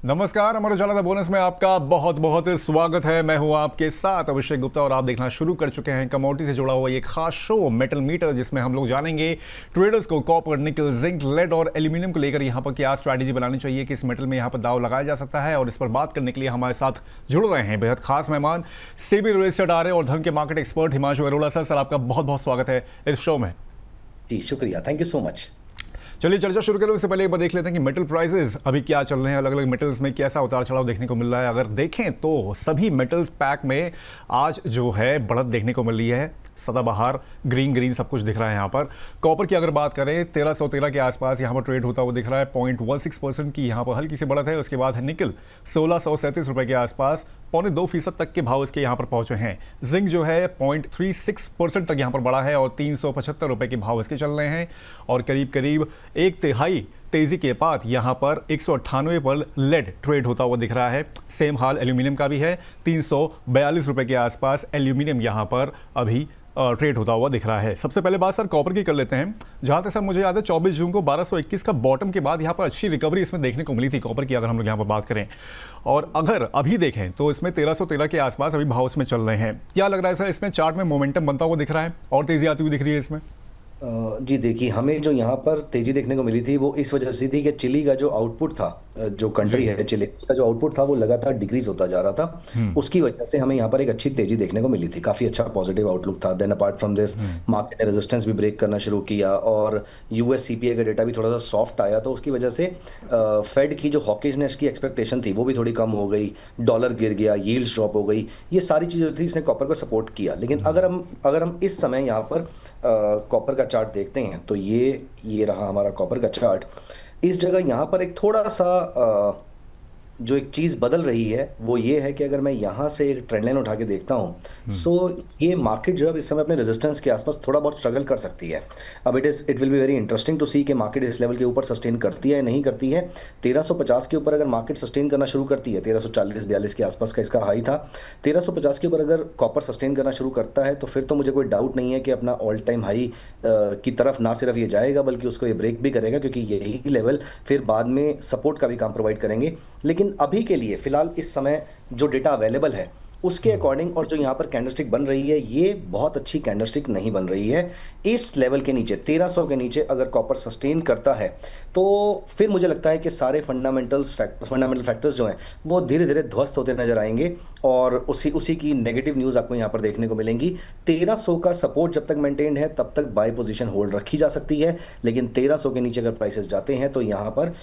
नमस्कार, Amar Ujala the bonus में आपका बहुत बहुत स्वागत है। मैं हूं आपके साथ अभिषेक गुप्ता और आप देखना शुरू कर चुके हैं कमोडिटी से जुड़ा हुआ ये खास शो मेटल मीटर, जिसमें हम लोग जानेंगे ट्रेडर्स को कॉपर, निकल, जिंक, लेड और एल्यूमिनियम को लेकर यहाँ पर क्या स्ट्रैटेजी बनानी चाहिए, किस मेटल में यहाँ पर दाव लगाया जा सकता है। और इस पर बात करने के लिए हमारे साथ जुड़ रहे हैं बेहद खास मेहमान, सेबी रियल एस्टेट आर और धन के market expert Himanshu Arora. Sir आपका बहुत बहुत स्वागत है इस शो में। जी शुक्रिया, थैंक यू सो मच। चलिए चर्चा शुरू करें उससे पहले एक बार देख लेते हैं कि मेटल प्राइसेस अभी क्या चल रहे हैं, अलग अलग मेटल्स में कैसा उतार चढ़ाव देखने को मिल रहा है। अगर देखें तो सभी मेटल्स पैक में आज जो है बढ़त देखने को मिल रही है, सदाबहार ग्रीन सब कुछ दिख रहा है। यहाँ पर कॉपर की अगर बात करें 1313 के आसपास यहाँ पर ट्रेड होता हुआ दिख रहा है, 0.16% की यहाँ पर हल्की सी बढ़त है। उसके बाद है निकल 1637 रुपए के आसपास, 0.25% तक के भाव इसके यहाँ पर पहुंचे हैं। जिंक जो है 0.36% तक यहाँ पर बढ़ा है और 375 रुपए के भाव इसके चल रहे हैं। और करीब करीब एक तिहाई तेजी के बाद यहाँ पर 198 पर लेड ट्रेड होता हुआ दिख रहा है। सेम हाल एल्यूमिनियम का भी है, 342 रुपए के आसपास एल्यूमिनियम यहाँ पर अभी ट्रेड होता हुआ दिख रहा है। सबसे पहले बात सर कॉपर की कर लेते हैं। जहां तक सर मुझे याद है 24 जून को 1221 का बॉटम के बाद यहाँ पर अच्छी रिकवरी इसमें देखने को मिली थी कॉपर की, अगर हम लोग यहाँ पर बात करें। और अगर अभी देखें तो इसमें 1313 के आसपास अभी भाव इसमें चल रहे हैं। क्या लग रहा है सर, इसमें चार्ट में मोमेंटम बनता हुआ दिख रहा है और तेजी आती हुई दिख रही है इसमें? जी देखिए, हमें जो यहाँ पर तेजी देखने को मिली थी वो इस वजह से थी कि चिली का जो आउटपुट था, जो कंट्री है चिली, उसका जो आउटपुट था वो लगातार डिक्रीज होता जा रहा था। उसकी वजह से हमें यहाँ पर एक अच्छी तेजी देखने को मिली थी, काफी अच्छा पॉजिटिव आउटलुक था। Then apart from this market ने रेजिस्टेंस भी ब्रेक करना शुरू किया और यूएस सीपीआई का डेटा भी थोड़ा सा सॉफ्ट आया, तो उसकी वजह से फेड की जो हॉकिशनेस की एक्सपेक्टेशन थी वो भी थोड़ी कम हो गई, डॉलर गिर गया, यील्ड्स ड्रॉप हो गई। ये सारी चीजें थी इसने कॉपर को सपोर्ट किया। लेकिन अगर हम इस समय यहाँ पर कॉपर का चार्ट देखते हैं तो ये रहा हमारा कॉपर का चार्ट। इस जगह यहाँ पर एक थोड़ा सा जो एक चीज़ बदल रही है वो ये है कि अगर मैं यहाँ से एक ट्रेंड लाइन उठा के देखता हूँ सो ये मार्केट जो है इस समय अपने रेजिस्टेंस के आसपास थोड़ा बहुत स्ट्रगल कर सकती है। अब it will be very interesting to see कि मार्केट इस लेवल के ऊपर सस्टेन करती है या नहीं करती है। 1350 के ऊपर अगर मार्केट सस्टेन करना शुरू करती है, 1340-42 के आसपास का इसका हाई था, 1350 के ऊपर अगर कॉपर सस्टेन करना शुरू करता है तो फिर तो मुझे कोई डाउट नहीं है कि अपना ऑल टाइम हाई की तरफ ना सिर्फ ये जाएगा बल्कि उसको ये ब्रेक भी करेगा, क्योंकि यही लेवल फिर बाद में सपोर्ट का भी काम प्रोवाइड करेंगे। लेकिन अभी के लिए फिलहाल इस समय जो डेटा अवेलेबल है उसके अकॉर्डिंग और जो यहाँ पर कैंडलस्टिक बन रही है ये बहुत अच्छी कैंडलस्टिक नहीं बन रही है। इस लेवल के नीचे 1300 के नीचे अगर कॉपर सस्टेन करता है तो फिर मुझे लगता है कि सारे फंडामेंटल फैक्टर्स जो हैं वो धीरे धीरे ध्वस्त होते नजर आएंगे और उसी की नेगेटिव न्यूज़ आपको यहाँ पर देखने को मिलेंगी। 1300 का सपोर्ट जब तक मेंटेन्ड है तब तक बाय पोजीशन होल्ड रखी जा सकती है, लेकिन 1300 के नीचे अगर प्राइसेस जाते हैं तो यहाँ पर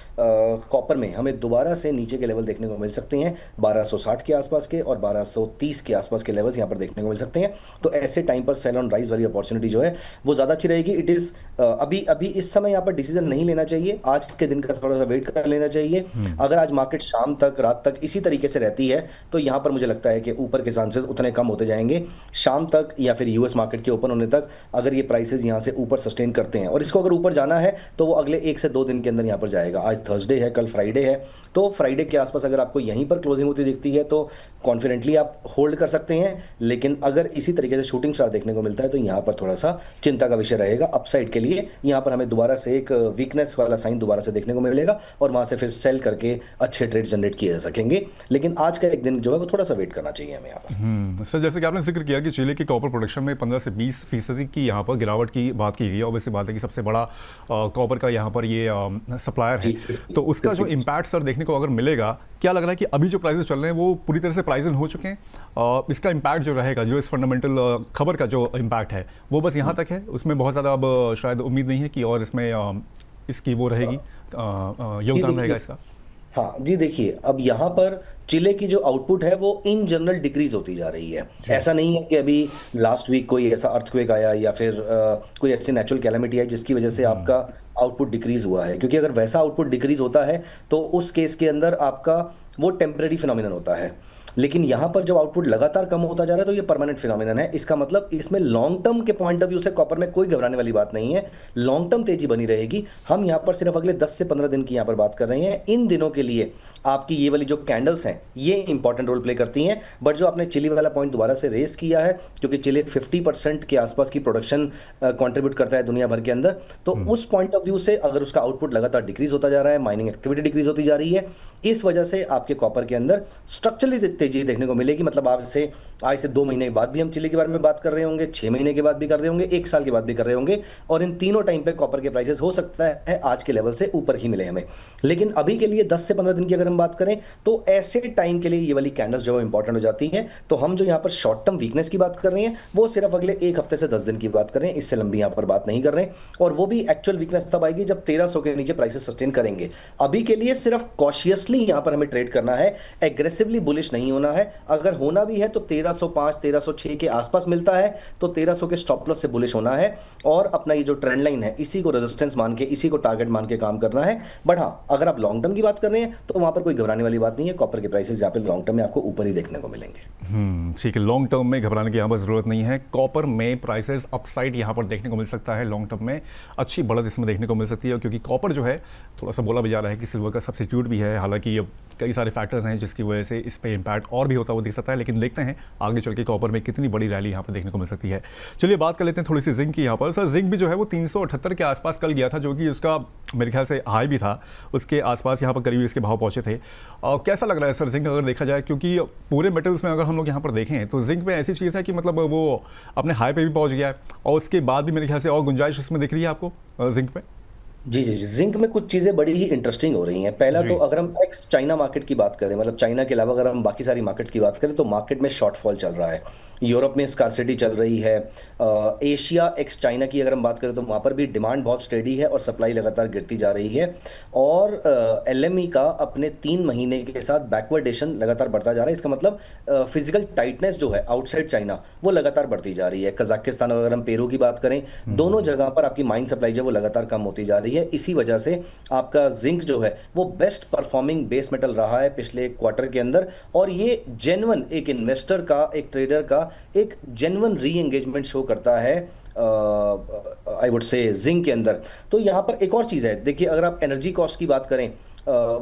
कॉपर में हमें दोबारा से नीचे के लेवल देखने को मिल सकते हैं, 1260 के आसपास के और 1230 के आसपास के लेवल्स यहाँ पर देखने को मिल सकते हैं। तो ऐसे टाइम पर सेल ऑन राइज वाली अपॉर्चुनिटी जो है वो ज़्यादा अच्छी रहेगी। इट इज़ अभी इस समय यहाँ पर डिसीजन नहीं लेना चाहिए, आज के दिन का थोड़ा सा वेट कर लेना चाहिए। अगर आज मार्केट शाम तक रात तक इसी तरीके से रहती है तो यहाँ पर मुझे लगता है कि ऊपर के चांसेस उतने कम होते जाएंगे। शाम तक या फिर यूएस मार्केट के ओपन होने तक अगर ये प्राइसेस यहाँ से ऊपर सस्टेन करते हैं और इसको अगर ऊपर जाना है तो वो अगले 1 से 2 दिन के अंदर यहाँ पर जाएगा। आज थर्सडे है, कल फ्राइडे है, तो फ्राइडे के आसपास अगर आपको यहीं पर क्लोजिंग होती दिखती है तो कॉन्फिडेंटली आप होल्ड कर सकते हैं। लेकिन अगर इसी तरीके से शूटिंग स्टार देखने को मिलता है तो यहाँ पर थोड़ा सा चिंता का विषय रहेगा। अपसाइड के लिए यहाँ पर हमें दोबारा से एक वीकनेस वाला साइन दोबारा से देखने को मिलेगा और वहां से फिर सेल करके अच्छे ट्रेड जनरेट किए जा सकेंगे। लेकिन आज का एक दिन जो है वो थोड़ा सा वेट करना चाहिए हमें यहाँ पर। सर जैसे कि आपने जिक्र किया कि चिली की कॉपर प्रोडक्शन में 15 से 20% की यहाँ पर गिरावट की बात की गई, ऑब्वियसली बात है कि सबसे बड़ा कॉपर का यहाँ पर ये सप्लायर है, तो उसका जो इम्पैक्ट सर देखने को अगर मिलेगा, क्या लग रहा है कि अभी जो प्राइसेस चल रहे हैं वो पूरी तरह से प्राइस इन हो चुके हैं? इसका इम्पैक्ट जो रहेगा, जो इस फंडामेंटल खबर का जो इम्पैक्ट है वो बस यहाँ तक है, उसमें बहुत ज़्यादा अब शायद उम्मीद नहीं है कि और इसमें इसकी वो रहेगी, योगदान रहेगा इसका? हाँ जी, देखिए अब यहाँ पर चिले की जो आउटपुट है वो इन जनरल डिक्रीज होती जा रही है। ऐसा नहीं है कि अभी लास्ट वीक कोई ऐसा अर्थक्वेक आया या फिर कोई ऐसी नेचुरल कैलेमिटी आई जिसकी वजह से आपका आउटपुट डिक्रीज हुआ है, क्योंकि अगर वैसा आउटपुट डिक्रीज होता है तो उस केस के अंदर आपका वो टेम्परेरी फिनोमिनन होता है। लेकिन यहाँ पर जब आउटपुट लगातार कम होता जा रहा है तो ये परमानेंट फिनोमिनन है। इसका मतलब इसमें लॉन्ग टर्म के पॉइंट ऑफ व्यू से कॉपर में कोई घबराने वाली बात नहीं है, लॉन्ग टर्म तेजी बनी रहेगी। हम यहाँ पर सिर्फ अगले 10 से 15 दिन की यहाँ पर बात कर रहे हैं। इन दिनों के लिए आपकी ये वाली जो कैंडल्स हैं ये इंपॉर्टेंट रोल प्ले करती हैं। बट जो आपने चिली वाला पॉइंट दोबारा से रेस किया है, क्योंकि चिली 50% के आसपास की प्रोडक्शन कंट्रीब्यूट करता है दुनिया भर के अंदर, तो उस पॉइंट ऑफ व्यू से अगर उसका आउटपुट लगातार डिक्रीज होता जा रहा है, माइनिंग एक्टिविटी डिक्रीज होती जा रही है, इस वजह से आपके कॉपर के अंदर स्ट्रक्चरली तेजी देखने को मिलेगी। मतलब आज से 2 महीने के बाद भी हम चिली के बारे में बात कर रहे होंगे, 6 महीने के बाद भी कर रहे होंगे, 1 साल के बाद भी कर रहे होंगे, और इन तीनों टाइम पे कॉपर के प्राइसेस हो सकता है आज के लेवल से ऊपर ही मिले हमें। लेकिन अभी के लिए 10 से 15 दिन की अगर हम बात करें तो ऐसे टाइम के लिए ये वाली कैंडल्स जो इंपॉर्टेंट हो जाती हैं। तो हम जो यहाँ पर शॉर्ट टर्म वीकनेस की बात कर रहे हैं वो सिर्फ अगले 1 हफ्ते से 10 दिन की बात कर रहे हैं, इससे लंबी यहाँ पर बात नहीं कर रहे हैं। और वो भी एक्चुअल वीकनेस तब आएगी जब 1300 के नीचे प्राइसेस सस्टेन करेंगे। अभी के लिए सिर्फ कॉशियसली यहाँ पर हमें ट्रेड करना है, एग्रेसिवली बुलिश नहीं होना है। अगर होना भी है तो 1305 1306 के आसपास मिलता है तो 1300 के स्टॉप लॉस से बुलिश होना है, और अपना ये जो ट्रेंड लाइन है इसी को रेजिस्टेंस मान के, इसी को टारगेट मान के काम करना है। बट हाँ, अगर आप लॉन्ग टर्म की बात कर रहे हैं तो वहां पर कोई घबराने वाली बात नहीं है। कॉपर के प्राइसेस यहाँ पे लॉन्ग टर्म में आपको ऊपर ही देखने को मिलेंगे। ठीक है, लॉन्ग टर्म में घबराने की यहाँ पर जरूरत नहीं है। कॉपर में प्राइसेस अपसाइड यहाँ पर देखने को मिल सकता है, लॉन्ग टर्म में अच्छी बढ़त इसमें देखने को मिल सकती है, क्योंकि कॉपर जो है थोड़ा सा बोला भी जा रहा है कि सिल्वर का सब्स्टिट्यूट भी है। हालांकि अब कई सारे फैक्टर्स हैं जिसकी वजह से इस पर इम्पैक्ट और भी होता हुआ दिख सकता है, लेकिन देखते हैं आगे चल के कॉपर में कितनी बड़ी रैली यहाँ पर देखने को मिल सकती है। चलिए बात कर लेते हैं थोड़ी सी जिंक की यहाँ पर। सर, जिंक भी जो है वो 378 के आसपास कल गया था, जो कि उसका मेरे ख्याल से हाई भी था, उसके आसपास यहाँ पर करीब इसके भाव पहुंचे थे। कैसा लग रहा है सर जिंक अगर देखा जाए, क्योंकि पूरे मेटल्स में अगर हम लोग यहाँ पर देखें तो जिंक में ऐसी चीज़ है कि मतलब वो अपने हाई पे भी पहुंच गया है, और उसके बाद भी मेरे ख्याल से और गुंजाइश उसमें दिख रही है आपको जिंक पे। जी जी जी, जिंक में कुछ चीज़ें बड़ी ही इंटरेस्टिंग हो रही हैं। पहला तो जी। अगर हम एक्स चाइना मार्केट की बात करें, मतलब चाइना के अलावा अगर हम बाकी सारी मार्केट्स की बात करें तो मार्केट में शॉर्टफॉल चल रहा है। यूरोप में स्कार्सिटी चल रही है। एशिया एक्स चाइना की अगर हम बात करें तो वहाँ पर भी डिमांड बहुत स्टेडी है और सप्लाई लगातार गिरती जा रही है। और एलएमई का अपने 3 महीने के साथ बैकवर्डेशन लगातार बढ़ता जा रहा है। इसका मतलब फिजिकल टाइटनेस जो है आउटसाइड चाइना वो लगातार बढ़ती जा रही है। कजाकिस्तान, अगर हम पेरू की बात करें, दोनों जगह पर आपकी माइन सप्लाई जो है वो लगातार कम होती जा रही है। इसी वजह से आपका जिंक जो है वो बेस्ट परफॉर्मिंग बेस मेटल रहा है पिछले क्वार्टर के अंदर। और ये जेन्युइन एक इन्वेस्टर का, एक ट्रेडर का एक जेन्युइन री एंगेजमेंट शो करता है आई वुड से जिंक के अंदर। तो यहाँ पर एक और चीज़ है, देखिए अगर आप एनर्जी कॉस्ट की बात करें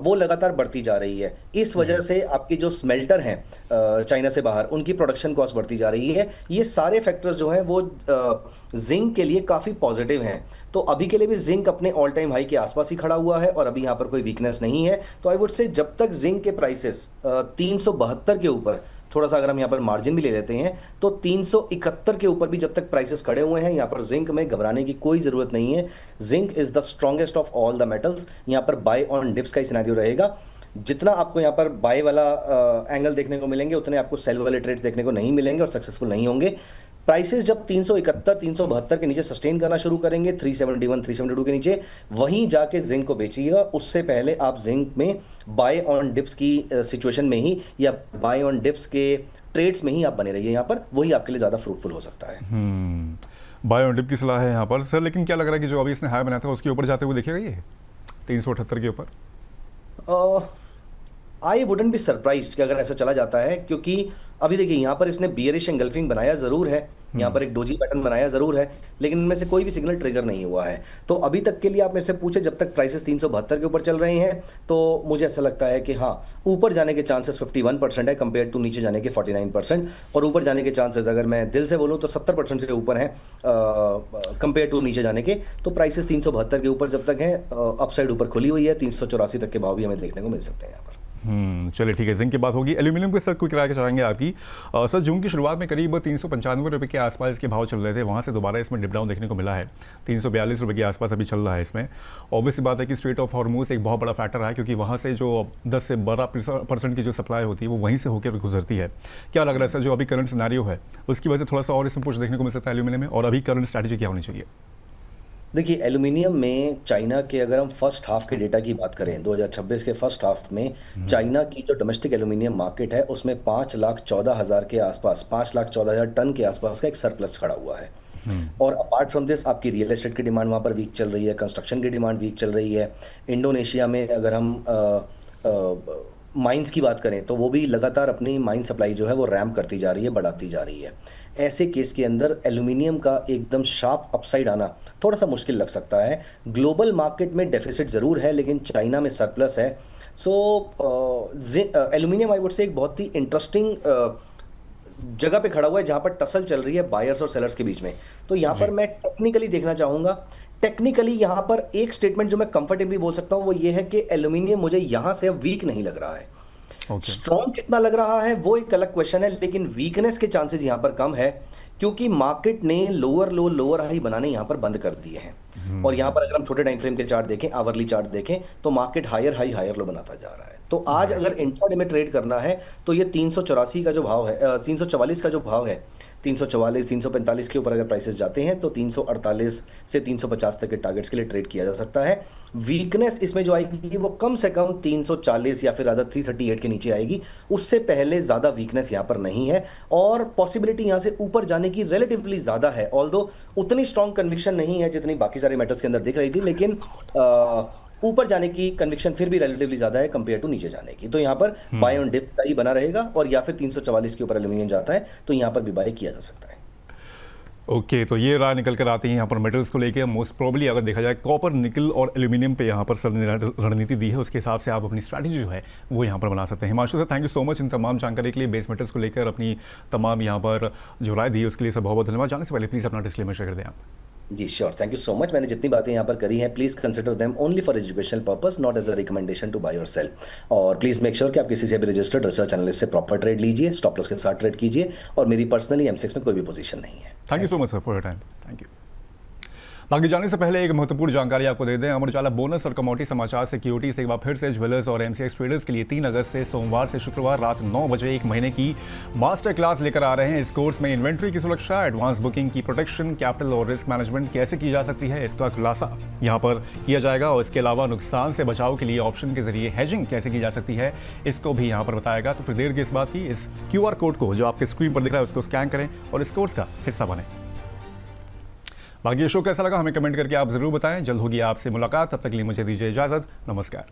वो लगातार बढ़ती जा रही है। इस वजह से आपकी जो स्मेल्टर हैं चाइना से बाहर, उनकी प्रोडक्शन कॉस्ट बढ़ती जा रही है। ये सारे फैक्टर्स जो हैं वो जिंक के लिए काफ़ी पॉजिटिव हैं। तो अभी के लिए भी जिंक अपने ऑल टाइम हाई के आसपास ही खड़ा हुआ है और अभी यहाँ पर कोई वीकनेस नहीं है। तो आई वुड से जब तक जिंक के प्राइसेस 372 के ऊपर, थोड़ा सा अगर हम यहाँ पर मार्जिन भी ले लेते हैं तो 371 के ऊपर भी जब तक प्राइसेस खड़े हुए हैं, यहाँ पर जिंक में घबराने की कोई ज़रूरत नहीं है। Zinc is the strongest of all the metals. यहाँ पर बाय ऑन डिप्स का ही सिनेरियो रहेगा। जितना आपको यहाँ पर बाय वाला एंगल देखने को मिलेंगे, उतने आपको सेल वाले ट्रेड्स देखने को नहीं मिलेंगे और सक्सेसफुल नहीं होंगे। प्राइसेस जब 371 372 के नीचे सस्टेन करना शुरू करेंगे, 371 372 के नीचे, वहीं जाके जिंक को बेचिएगा। उससे पहले आप जिंक में बाय ऑन डिप्स की सिचुएशन में ही या बाय ऑन डिप्स के ट्रेड्स में ही आप बने रहिए। यहाँ पर वही आपके लिए ज़्यादा फ्रूटफुल हो सकता है। बाय ऑन डिप की सलाह है यहाँ पर सर, लेकिन क्या लग रहा है कि जो अभी इसने हाई बनाया था उसके ऊपर जाते हुए देखेगा ये 378 के ऊपर? आई वुडंट बी सरप्राइज्ड कि अगर ऐसा चला जाता है, क्योंकि अभी देखिए यहाँ पर इसने बियरिश एंगल्फिंग बनाया जरूर है, यहाँ पर एक डोजी पैटर्न बनाया जरूर है, लेकिन इनमें से कोई भी सिग्नल ट्रिगर नहीं हुआ है। तो अभी तक के लिए आप मेरे से पूछे, जब तक प्राइसेस 372 के ऊपर चल रहे हैं तो मुझे ऐसा लगता है कि हाँ, ऊपर जाने के चांसेस 51% है कंपेयर टू नीचे जाने के 49%। और ऊपर जाने के चांसेस अगर मैं दिल से बोलूँ तो 70% से ऊपर है कंपेयर टू नीचे जाने के। तो प्राइसेस 372 के ऊपर जब तक है, अपसाइड ऊपर खुली हुई है। 384 तक के भाव भी हमें देखने को मिल सकते हैं यहाँ पर। चलिए ठीक है, जिंक की बात होगी। एल्यूमिनियम के सर कोई किराया चाहेंगे आपकी? सर, जून की शुरुआत में करीब 395 रुपये के आसपास इसके भाव चल रहे थे, वहाँ से दोबारा इसमें डिप डाउन देखने को मिला है। 342 रुपये के आसपास अभी चल रहा है इसमें। ऑब्वियस बात है कि स्ट्रेट ऑफ हॉर्मूज एक बहुत बड़ा फैक्टर है, क्योंकि वहाँ से जो 10 से 12% की जो सप्लाई होती है वो वहीं से होकर गुजरती है। क्या लग रहा है सर, जो अभी करंट सिनेरियो है उसकी वजह से थोड़ा सा और इसमें पुश देखने को मिल सकता है एल्यूमिनियम में, और अभी करंट स्ट्रैटेजी क्या होनी चाहिए? देखिए, एल्यूमिनियम में चाइना के अगर हम फर्स्ट हाफ के डेटा की बात करें, 2026 के फर्स्ट हाफ में चाइना की जो डोमेस्टिक एल्यूमिनियम मार्केट है उसमें 5,14,000 के आसपास, 5,14,000 टन के आसपास का एक सरप्लस खड़ा हुआ है। और अपार्ट फ्रॉम दिस आपकी रियल एस्टेट की डिमांड वहाँ पर वीक चल रही है, कंस्ट्रक्शन की डिमांड वीक चल रही है। इंडोनेशिया में अगर हम माइंस की बात करें तो वो भी लगातार अपनी माइन सप्लाई जो है वो रैम्प करती जा रही है, बढ़ाती जा रही है। ऐसे केस के अंदर एल्यूमिनियम का एकदम शार्प अपसाइड आना थोड़ा सा मुश्किल लग सकता है। ग्लोबल मार्केट में डेफिसिट ज़रूर है, लेकिन चाइना में सरप्लस है। So aluminium I would say एक बहुत ही इंटरेस्टिंग जगह पे खड़ा हुआ है जहां पर टसल चल रही है बायर्स और सेलर्स के बीच में। तो यहां पर मैं टेक्निकली देखना चाहूंगा। टेक्निकली यहां पर एक स्टेटमेंट जो मैं कंफर्टेबली बोल सकता हूं वो ये है कि एल्यूमिनियम मुझे यहां से अब वीक नहीं लग रहा है। ओके। स्ट्रॉन्ग कितना लग रहा है वो एक अलग क्वेश्चन है, लेकिन वीकनेस के चांसेस यहां पर कम है, क्योंकि मार्केट ने लोअर लो लोअर हाई बनाने यहां पर बंद कर दिए हैं। और यहां पर अगर हम छोटे टाइम फ्रेम के चार्ट देखें, आवरली चार्ट देखें, तो market higher high higher low बनाता जा रहा है। तो आज अगर इंट्राडे में ट्रेड करना है तो ये 384 का जो भाव है, 344 का जो भाव है, 344 345 के ऊपर अगर प्राइसेस जाते हैं तो 348 से 350 तक के टारगेट्स के लिए ट्रेड किया जा सकता है। वीकनेस इसमें जो आएगी वो कम से कम 340 या फिर रादर 338 के नीचे आएगी। उससे पहले ज्यादा वीकनेस यहां पर नहीं है, और पॉसिबिलिटी यहां से ऊपर जाने की रिलेटिवली ज्यादा है। ऑल्दो उतनी स्ट्रॉन्ग कन्विक्शन नहीं है जितनी बाकी सारे मेटल्स के अंदर दिख रही थी, लेकिन ऊपर जाने की कन्विक्शन फिर भी रिलेटिवली ज्यादा है कंपेयर टू नीचे जाने की। तो यहां पर बाय ऑन डिप का ही बना रहेगा, और या फिर 344 के ऊपर एल्यूमिनियम जाता है तो यहां पर भी बाय किया जा सकता है। ओके, तो ये राय निकल कर आती है यहाँ पर मेटल्स को लेके। मोस्ट प्रोबेबली अगर देखा जाए कॉपर, निकल और एल्यूमिनियम पे यहाँ पर सर ने रणनीति दी है, उसके हिसाब से आप अपनी स्ट्रैटेजी जो है वो यहाँ पर बना सकते हैं। Himanshu sir, thank you so much in तमाम जानकारी के लिए। बेस मेटल्स को लेकर अपनी तमाम यहाँ पर जो राय दी है उसके लिए सब बहुत बहुत धन्यवाद। जाने से पहले प्लीज़ अपना डिस्क्लेमर शेयर कर दें आप। जी sure, thank you so much. मैंने जितनी बातें यहाँ पर करी हैं, please consider them only for educational purpose, not as a recommendation to buy और सेल। और प्लीज मेक श्योर कि आप किसी से भी रजिस्टर्ड रिसर्च एनालिस्ट से प्रॉपर ट्रेड लीजिए, स्टॉप लॉस के साथ ट्रेड कीजिए, और मेरी पर्सनली एमसेक्स में कोई भी पोजीशन नहीं है। Thank you so much sir for your time. Thank you. बाकी जाने से पहले एक महत्वपूर्ण जानकारी आपको दे दें। अमर उजाला बोनस और कमोडिटी समाचार सिक्योरिटी से एक बार फिर से ज्वेलर्स और एमसीएक्स ट्रेडर्स के लिए 3 अगस्त से सोमवार से शुक्रवार रात 9 बजे 1 महीने की मास्टर क्लास लेकर आ रहे हैं। इस कोर्स में इन्वेंट्री की सुरक्षा, एडवांस बुकिंग की प्रोटेक्शन, कैपिटल और रिस्क मैनेजमेंट कैसे की जा सकती है, इसका खुलासा यहाँ पर किया जाएगा। और इसके अलावा नुकसान से बचाव के लिए ऑप्शन के जरिए हेजिंग कैसे की जा सकती है, इसको भी यहाँ पर बताएगा। तो फिर देर की इस बात की, इस QR कोड को जो आपके स्क्रीन पर दिख रहा है उसको स्कैन करें और इस कोर्स का हिस्सा बने। बाकी ये शो कैसा लगा हमें कमेंट करके आप जरूर बताएं। जल्द होगी आपसे मुलाकात, तब तक के लिए मुझे दीजिए इजाजत। नमस्कार।